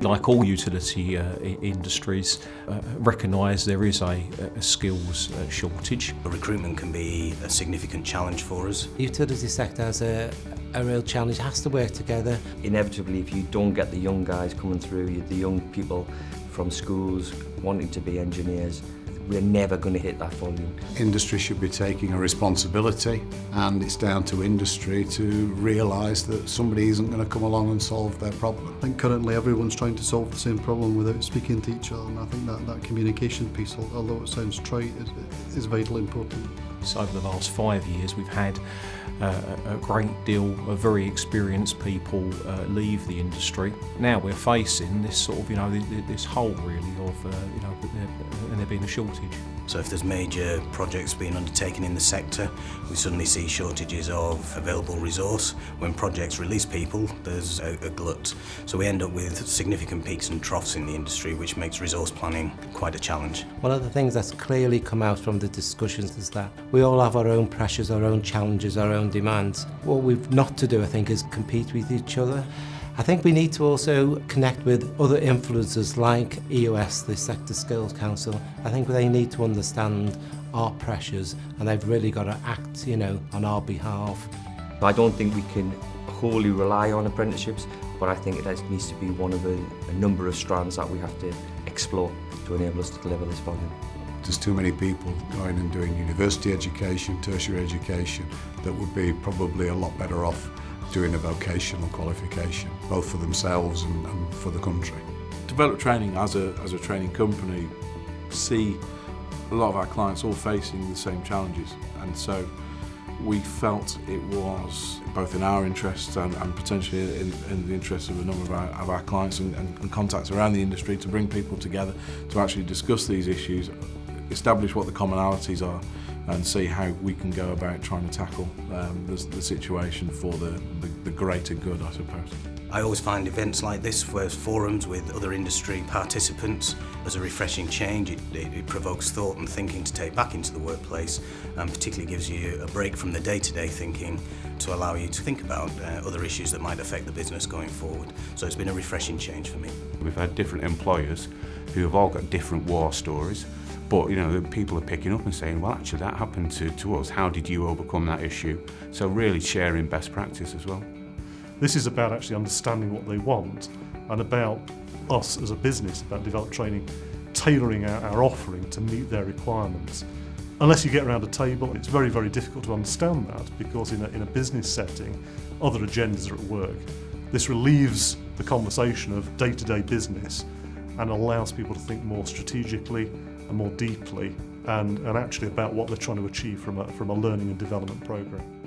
Like all utility industries, recognise there is a skills shortage. Recruitment can be a significant challenge for us. The utility sector has a real challenge, has to work together. Inevitably, if you don't get the young guys coming through, the young people from schools wanting to be engineers, we're never going to hit that volume. Industry should be taking a responsibility, and it's down to industry to realise that somebody isn't going to come along and solve their problem. I think currently everyone's trying to solve the same problem without speaking to each other, and I think that communication piece, although it sounds trite, is vitally important. So over the last 5 years we've had a great deal of very experienced people leave the industry. Now we're facing this sort of, this hole really of, and there being a shortage. So if there's major projects being undertaken in the sector, we suddenly see shortages of available resource. When projects release people, there's a glut. So we end up with significant peaks and troughs in the industry, which makes resource planning quite a challenge. One of the things that's clearly come out from the discussions is that we all have our own pressures, our own challenges, our own demands. What we've not to do, I think, is compete with each other. I think we need to also connect with other influencers like EOS, the Sector Skills Council. I think they need to understand our pressures, and they've really got to act, on our behalf. I don't think we can wholly rely on apprenticeships, but I think it needs to be one of a number of strands that we have to explore to enable us to deliver this volume. There's too many people going and doing university education, tertiary education, that would be probably a lot better off doing a vocational qualification, both for themselves and for the country. Develop Training as a training company see a lot of our clients all facing the same challenges, and so we felt it was both in our interests and potentially in the interests of a number of our clients and contacts around the industry to bring people together to actually discuss these issues, establish what the commonalities are, and see how we can go about trying to tackle the situation for the greater good, I suppose. I always find events like this, where forums with other industry participants, as a refreshing change. It provokes thought and thinking to take back into the workplace, and particularly gives you a break from the day-to-day thinking to allow you to think about other issues that might affect the business going forward. So it's been a refreshing change for me. We've had different employers who have all got different war stories, but the people are picking up and saying, well, actually that happened to us, how did you overcome that issue? So really sharing best practice as well. This is about actually understanding what they want, and about us as a business, about Develop Training, tailoring our offering to meet their requirements. Unless you get around a table, it's very, very difficult to understand that, because in a business setting, other agendas are at work. This relieves the conversation of day-to-day business and allows people to think more strategically and more deeply and actually about what they're trying to achieve from a learning and development programme.